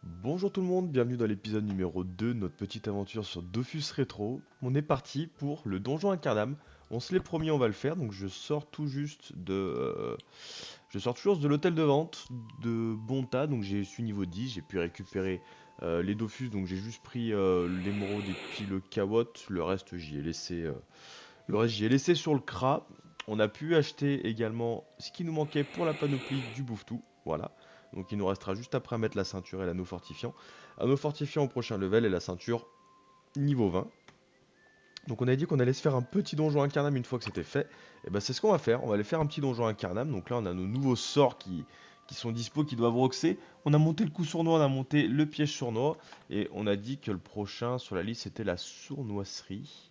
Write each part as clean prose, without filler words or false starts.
Bonjour tout le monde, bienvenue dans l'épisode numéro 2 de notre petite aventure sur Dofus Rétro. On est parti pour le donjon Incarnam. On se l'est promis, on va le faire. Donc je sors toujours de l'hôtel de vente de Bonta. Donc je suis niveau 10, j'ai pu récupérer les Dofus. Donc j'ai juste pris l'émeraude et puis le Kawot. Le reste j'y ai laissé sur le Kra. On a pu acheter également ce qui nous manquait pour la panoplie du Bouffetou. Voilà. Donc il nous restera juste après à mettre la ceinture et l'anneau fortifiant. Anneau fortifiant au prochain level et la ceinture niveau 20. Donc on a dit qu'on allait se faire un petit donjon incarnam une fois que c'était fait. Et ben c'est ce qu'on va faire. On va aller faire un petit donjon incarnam. Donc là on a nos nouveaux sorts qui sont dispo, qui doivent roxer. On a monté le coup sournois, on a monté le piège sournois. Et on a dit que le prochain sur la liste c'était la sournoiserie,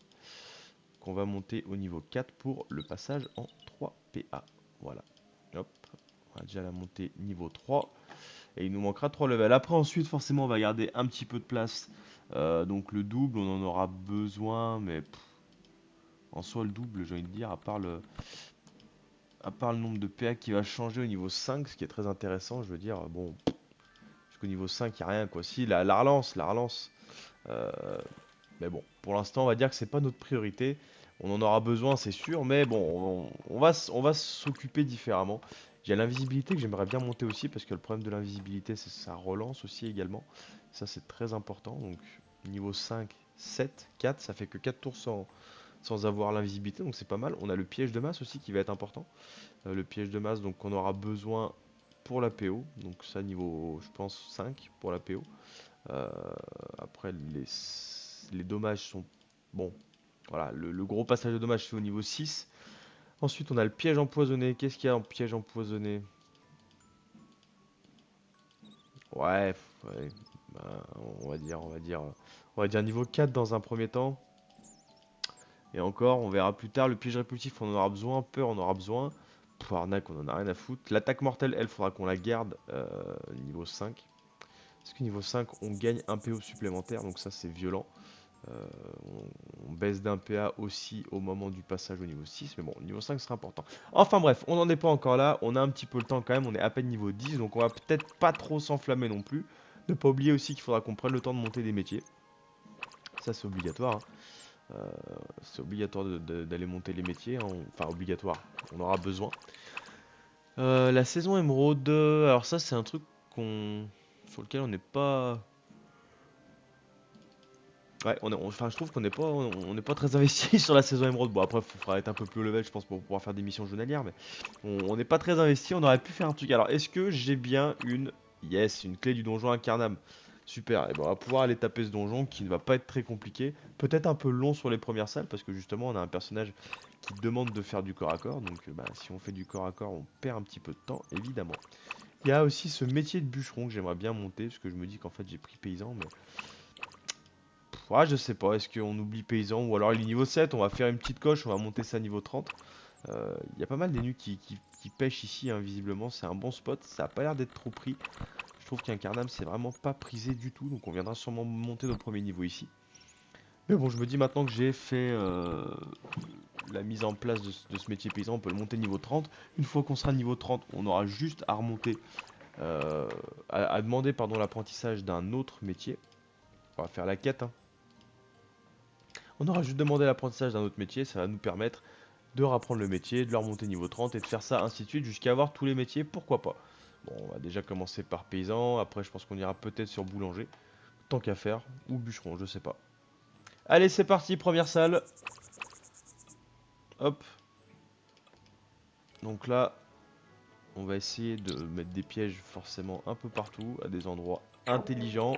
qu'on va monter au niveau 4 pour le passage en 3 PA. Voilà. Hop. On va déjà la monter niveau 3. Et il nous manquera 3 levels. Après, ensuite, forcément, on va garder un petit peu de place. Donc le double, on en aura besoin. Mais en soi, le double, j'ai envie de dire, à part le nombre de PA qui va changer au niveau 5, ce qui est très intéressant, je veux dire, bon, jusqu'au niveau 5, il n'y a rien, quoi. Si, la relance, la relance. Euh, mais bon, pour l'instant, on va dire que c'est pas notre priorité. On en aura besoin, c'est sûr, mais bon, on va s'occuper différemment. Il y a l'invisibilité que j'aimerais bien monter aussi, parce que le problème de l'invisibilité, c'est que ça relance aussi également. Ça, c'est très important. Donc, niveau 5, 7, 4, ça fait que 4 tours sans avoir l'invisibilité, donc c'est pas mal. On a le piège de masse aussi qui va être important. Le piège de masse, donc on aura besoin pour la PO. Donc ça, niveau, je pense, 5 pour la PO. Euh, Après, les dommages sont... Bon, voilà, le gros passage de dommages c'est au niveau 6. Ensuite, on a le piège empoisonné. Qu'est-ce qu'il y a en piège empoisonné? Ouais, ouais, bah, on va dire niveau 4 dans un premier temps. Et encore, on verra plus tard. Le piège répulsif, on en aura besoin. Peur, on en aura besoin. Arnaque, on en a rien à foutre. L'attaque mortelle, elle, faudra qu'on la garde niveau 5. Parce que niveau 5, on gagne un PO supplémentaire. Donc ça, c'est violent. Euh, on baisse d'un PA aussi au moment du passage au niveau 6, mais bon, le niveau 5 sera important. Enfin bref, on n'en est pas encore là, on a un petit peu le temps quand même, on est à peine niveau 10, donc on va peut-être pas trop s'enflammer non plus. Ne pas oublier aussi qu'il faudra qu'on prenne le temps de monter des métiers. Ça c'est obligatoire, hein. C'est obligatoire d'aller monter les métiers, hein. Enfin obligatoire, on aura besoin. La saison émeraude, alors ça c'est un truc sur lequel on n'est pas... Ouais, enfin, je trouve on n'est pas très investi sur la saison émeraude. Bon, après, il faudra être un peu plus au level, je pense, pour pouvoir faire des missions journalières, mais on n'est pas très investi. On aurait pu faire un truc. Alors, est-ce que j'ai bien une... Yes, une clé du donjon incarnam. Super, et ben, on va pouvoir aller taper ce donjon qui ne va pas être très compliqué. Peut-être un peu long sur les premières salles, parce que justement, on a un personnage qui demande de faire du corps à corps. Donc, bah, si on fait du corps à corps, on perd un petit peu de temps, évidemment. Il y a aussi ce métier de bûcheron que j'aimerais bien monter, parce que je me dis qu'en fait, j'ai pris paysan, mais ouais, je sais pas, est-ce qu'on oublie paysan ou alors il est niveau 7, on va faire une petite coche, on va monter ça à niveau 30. Il y a pas mal des nus qui pêchent ici, hein, visiblement, c'est un bon spot, ça a pas l'air d'être trop pris. Je trouve qu'un carnam c'est vraiment pas prisé du tout, donc on viendra sûrement monter nos premiers niveaux ici. Mais bon, je me dis maintenant que j'ai fait la mise en place de ce métier paysan, on peut le monter niveau 30. Une fois qu'on sera niveau 30, on aura juste à remonter, à demander pardon l'apprentissage d'un autre métier. On va faire la quête, hein. On aura juste demandé l'apprentissage d'un autre métier, ça va nous permettre de rapprendre le métier, de le remonter niveau 30 et de faire ça ainsi de suite jusqu'à avoir tous les métiers, pourquoi pas. Bon, on va déjà commencer par paysan, après je pense qu'on ira peut-être sur boulanger, tant qu'à faire, ou bûcheron, je sais pas. Allez, c'est parti, première salle. Hop. Donc là, on va essayer de mettre des pièges forcément un peu partout, à des endroits intelligents.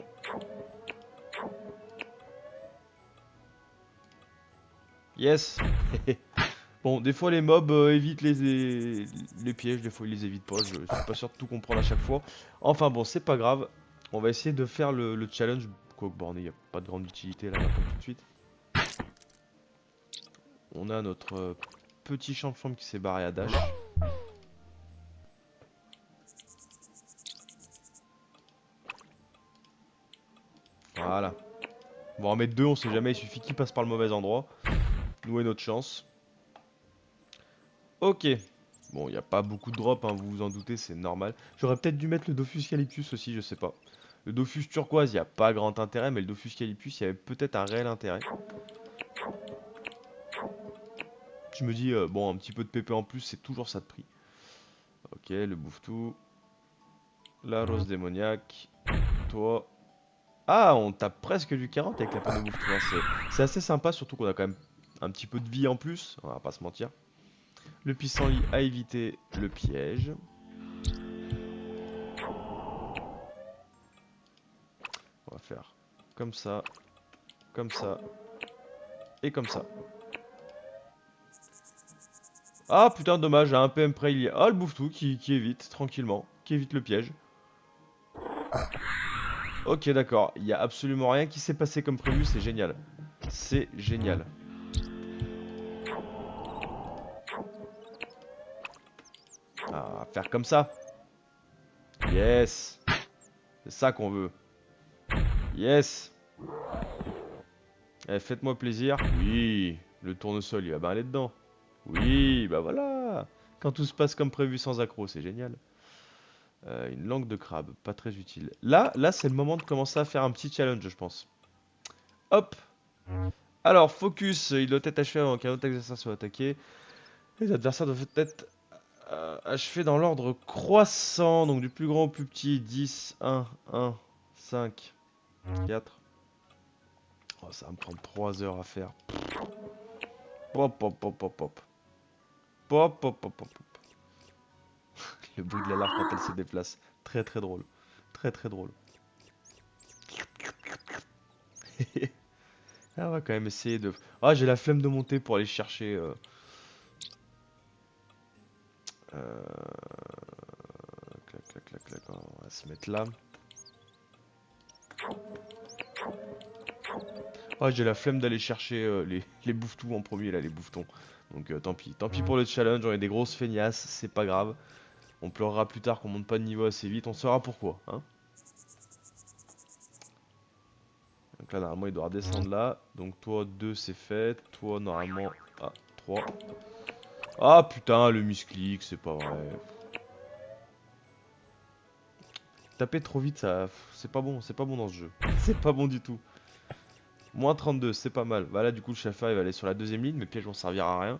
Yes. Bon, des fois les mobs évitent les pièges, des fois ils les évitent pas, je suis pas sûr de tout comprendre à chaque fois. Enfin bon, c'est pas grave, on va essayer de faire le challenge. Quoique borné, il n'y a pas de grande utilité là maintenant tout de suite. On a notre petit champion qui s'est barré à dash. Voilà. On va en mettre deux, on sait jamais, il suffit qu'il passe par le mauvais endroit. Nous et notre chance. Ok. Bon, il n'y a pas beaucoup de drop, hein, vous vous en doutez, c'est normal. J'aurais peut-être dû mettre le Dofus Calyptus aussi, je sais pas. Le Dofus turquoise, il n'y a pas grand intérêt, mais le Dofus calypus, il y avait peut-être un réel intérêt. Je me dis, bon, un petit peu de PP en plus, c'est toujours ça de prix. Ok, le bouffe-tout. La rose démoniaque. Toi. Ah, on tape presque du 40 avec la panneau bouffe-tout, hein. C'est assez sympa, surtout qu'on a quand même un petit peu de vie en plus, on va pas se mentir. Le pissenlit a évité le piège. On va faire comme ça, et comme ça. Ah putain, dommage, à un PM près, il y a... Ah, le bouffe-tout qui évite, tranquillement, qui évite le piège. Ok, d'accord, il n'y a absolument rien qui s'est passé comme prévu, c'est génial. C'est génial. Ah, faire comme ça. Yes. C'est ça qu'on veut. Yes. Eh, faites-moi plaisir. Oui. Le tournesol, il va bien aller dedans. Oui, bah voilà. Quand tout se passe comme prévu sans accroc, c'est génial. Une langue de crabe, pas très utile. Là, c'est le moment de commencer à faire un petit challenge, je pense. Hop. Alors, focus, il doit être achevé avant qu'un autre adversaire soit attaqué. Les adversaires doivent être achevés dans l'ordre croissant, donc du plus grand au plus petit. 10, 1, 5, 4. Oh, ça va me prendre 3 heures à faire. Pop, pop, pop, pop, pop. Pop, pop, pop, pop, pop. Le bruit de la larve quand elle se déplace. Très très drôle. Très très drôle. Ah, on va quand même essayer de... Ah, j'ai la flemme de monter pour aller chercher... Clac, clac, clac, clac. On va se mettre là. Ah, j'ai la flemme d'aller chercher les bouffetous en premier, là, les bouffetons. Donc tant pis. Tant pis pour le challenge, on est des grosses feignasses, c'est pas grave. On pleurera plus tard qu'on monte pas de niveau assez vite, on saura pourquoi, hein. Donc là, normalement, il doit redescendre là. Donc toi, 2, c'est fait. Toi, normalement... Ah, 3. Ah, putain, le misclick, c'est pas vrai. Taper trop vite, ça... c'est pas bon dans ce jeu. C'est pas bon du tout. Moins 32, c'est pas mal. Bah là, du coup, le chauffeur, il va aller sur la deuxième ligne, mais piège vont servir à rien.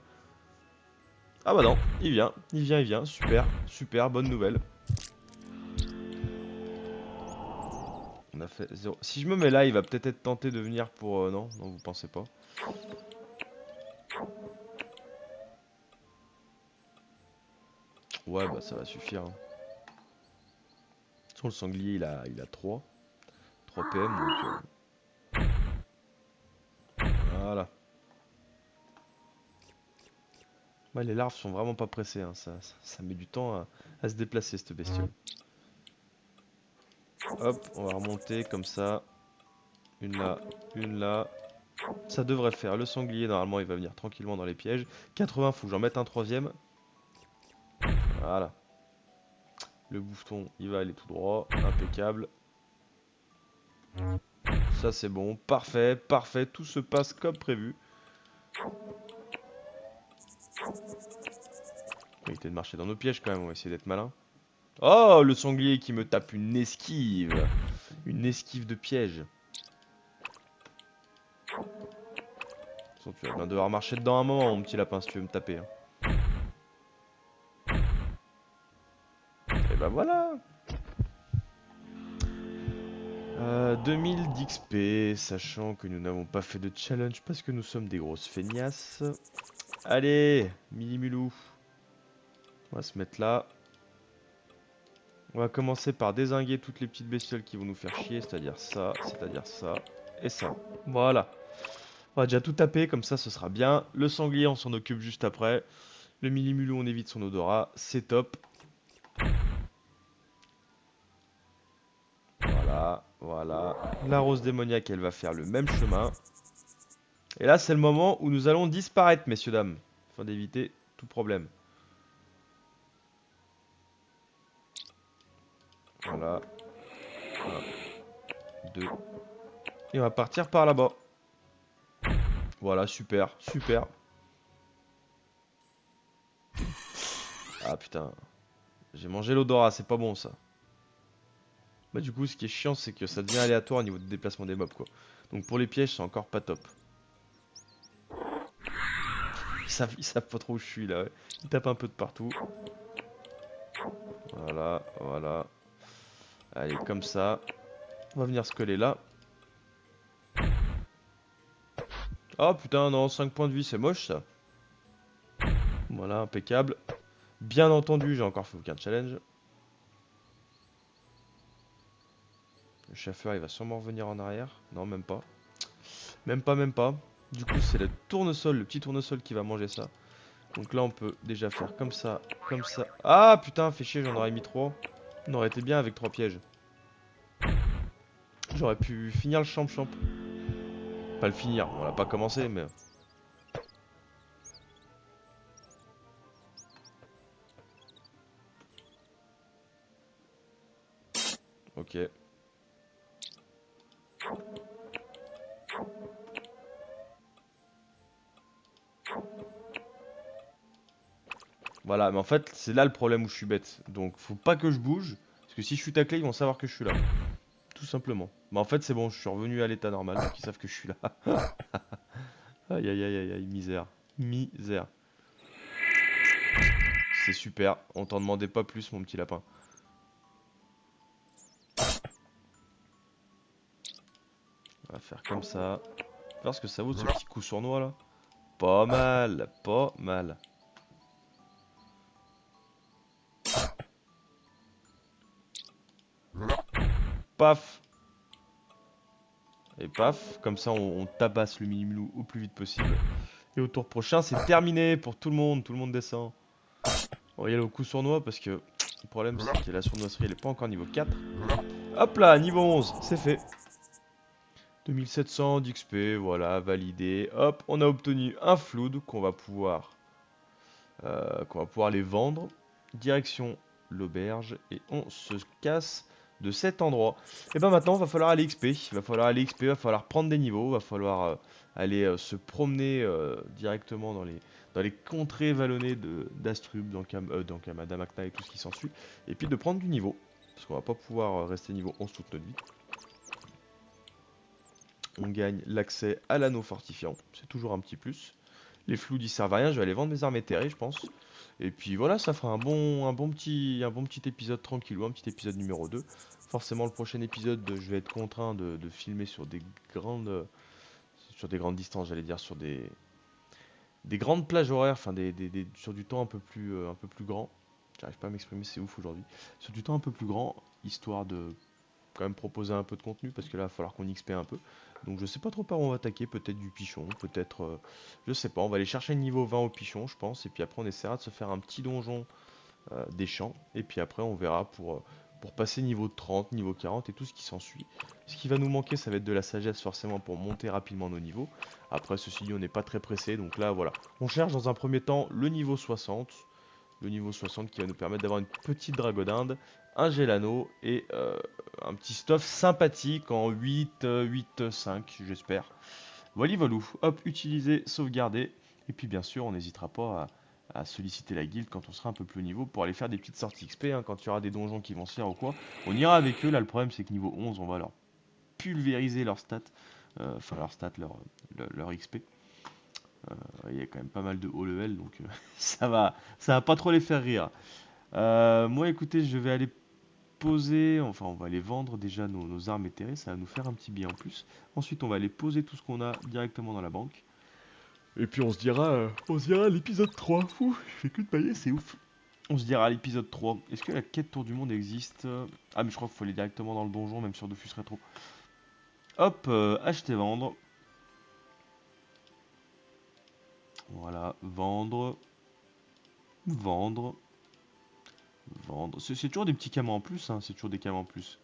Ah bah non, il vient, il vient, il vient. Super, super, bonne nouvelle. On a fait 0. Si je me mets là, il va peut-être être tenté de venir pour... non, non, vous pensez pas. Ouais, bah ça va suffire, hein. Sur le sanglier, il a 3. 3 PM, donc... voilà. Ouais, les larves sont vraiment pas pressées, hein. Ça met du temps à se déplacer, cette bestiole. Hop, on va remonter comme ça. Une là, une là. Ça devrait faire. Le sanglier, normalement, il va venir tranquillement dans les pièges. 80, faut que j'en mette un troisième. Voilà. Le bouffeton, il va aller tout droit. Impeccable. Ça, c'est bon. Parfait, parfait. Tout se passe comme prévu. On va éviter de marcher dans nos pièges quand même. On va essayer d'être malin. Oh, le sanglier qui me tape une esquive. Une esquive de piège. Tu vas bien devoir marcher dedans un moment, mon petit lapin, si tu veux me taper, hein. Et bah voilà. 2000 d'XP, sachant que nous n'avons pas fait de challenge parce que nous sommes des grosses feignasses. Allez, Milimulou. On va se mettre là. On va commencer par dézinguer toutes les petites bestioles qui vont nous faire chier, c'est-à-dire ça, et ça. Voilà. On va déjà tout taper, comme ça ce sera bien. Le sanglier, on s'en occupe juste après. Le Milimulou, on évite son odorat, c'est top. Voilà, voilà. La rose démoniaque, elle va faire le même chemin. Et là, c'est le moment où nous allons disparaître, messieurs, dames. Afin d'éviter tout problème. Voilà. 1, 2. Et on va partir par là-bas. Voilà, super, super. Ah putain. J'ai mangé l'odorat, c'est pas bon ça. Bah du coup, ce qui est chiant, c'est que ça devient aléatoire au niveau du déplacement des mobs, quoi. Donc pour les pièges, c'est encore pas top. Ils savent pas trop où je suis là, ouais. Ils tapent un peu de partout. Voilà, voilà. Allez, comme ça. On va venir se coller là. Oh putain, non, 5 points de vie, c'est moche ça. Voilà, impeccable. Bien entendu, j'ai encore fait aucun challenge. Le chauffeur, il va sûrement revenir en arrière. Non, même pas. Même pas, même pas. Du coup, c'est le tournesol, le petit tournesol qui va manger ça. Donc là, on peut déjà faire comme ça, comme ça. Ah putain, fait chier, j'en aurais mis 3. On aurait été bien avec 3 pièges. J'aurais pu finir le champ-champ. Pas le finir, on l'a pas commencé, mais... Ok. Voilà, mais en fait, c'est là le problème où je suis bête. Donc, faut pas que je bouge. Parce que si je suis taclé, ils vont savoir que je suis là. Tout simplement. Mais en fait, c'est bon, je suis revenu à l'état normal, donc ils savent que je suis là. Aïe aïe aïe aïe aïe, misère. Misère. C'est super, on t'en demandait pas plus, mon petit lapin. On va faire comme ça. Voir ce que ça vaut ce petit coup sournois là. Pas mal, pas mal. Paf. Et paf, comme ça on tabasse le mini-milou au plus vite possible. Et au tour prochain, c'est terminé pour tout le monde descend. On va y aller au coup sournois parce que le problème c'est que la sournoiserie elle est pas encore niveau 4. Hop là, niveau 11, c'est fait. 2700 d'XP, voilà, validé. Hop, on a obtenu un flood qu'on va pouvoir les vendre. Direction l'auberge et on se casse de cet endroit. Et ben maintenant, va falloir aller XP. Il va falloir aller XP, va falloir prendre des niveaux, va falloir aller se promener directement dans les contrées vallonnées d'Astrub, dans Kamadamakna et tout ce qui s'ensuit. Et puis de prendre du niveau. Parce qu'on va pas pouvoir rester niveau 11 toute notre vie. On gagne l'accès à l'anneau fortifiant. C'est toujours un petit plus. Les flous n'y servent à rien, je vais aller vendre mes armes éthérées, je pense. Et puis voilà, ça fera un bon petit épisode tranquillou, un petit épisode numéro 2. Forcément, le prochain épisode, je vais être contraint de filmer sur des grandes distances, j'allais dire, sur des grandes plages horaires, enfin sur du temps un peu plus grand. J'arrive pas à m'exprimer, c'est ouf aujourd'hui. Sur du temps un peu plus grand, histoire de quand même proposer un peu de contenu parce que là, il va falloir qu'on XP un peu. Donc je sais pas trop par où on va attaquer, peut-être du pichon, peut-être, je sais pas, on va aller chercher le niveau 20 au pichon, je pense, et puis après on essaiera de se faire un petit donjon des champs, et puis après on verra pour passer niveau 30, niveau 40 et tout ce qui s'ensuit. Ce qui va nous manquer, ça va être de la sagesse forcément pour monter rapidement nos niveaux. Après, ceci dit, on n'est pas très pressé, donc là, voilà. On cherche dans un premier temps le niveau 60, qui va nous permettre d'avoir une petite dragodinde, un gelano et un petit stuff sympathique en 8, 8, 5, j'espère. Voilà, voilou. Hop, utiliser, sauvegarder. Et puis bien sûr, on n'hésitera pas à solliciter la guilde quand on sera un peu plus haut niveau pour aller faire des petites sorties XP, hein, quand il y aura des donjons qui vont se faire ou quoi. On ira avec eux, là le problème c'est que niveau 11, on va leur pulvériser leurs stats, enfin leurs stats, leur XP. Il y a quand même pas mal de haut level, donc ça va pas trop les faire rire. Moi, écoutez, je vais aller poser, enfin, on va aller vendre déjà nos armes éthérées, ça va nous faire un petit billet en plus. Ensuite, on va aller poser tout ce qu'on a directement dans la banque. Et puis on se dira à l'épisode 3. Ouh, je fais que de pailler, c'est ouf. On se dira à l'épisode 3. Est-ce que la quête Tour du Monde existe? Ah, mais je crois qu'il faut aller directement dans le donjon, même sur Dofus Retro. Hop, acheter, vendre. Voilà, vendre, vendre, vendre. C'est toujours des petits camins en plus, hein, c'est toujours des camins en plus.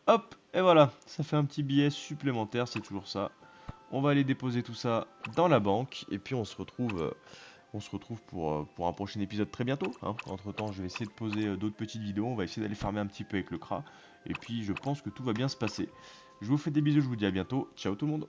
Hop, et voilà, ça fait un petit billet supplémentaire, c'est toujours ça. On va aller déposer tout ça dans la banque, et puis on se retrouve pour un prochain épisode très bientôt, hein. Entre temps, je vais essayer de poser d'autres petites vidéos, on va essayer d'aller farmer un petit peu avec le CRA, et puis je pense que tout va bien se passer. Je vous fais des bisous, je vous dis à bientôt, ciao tout le monde.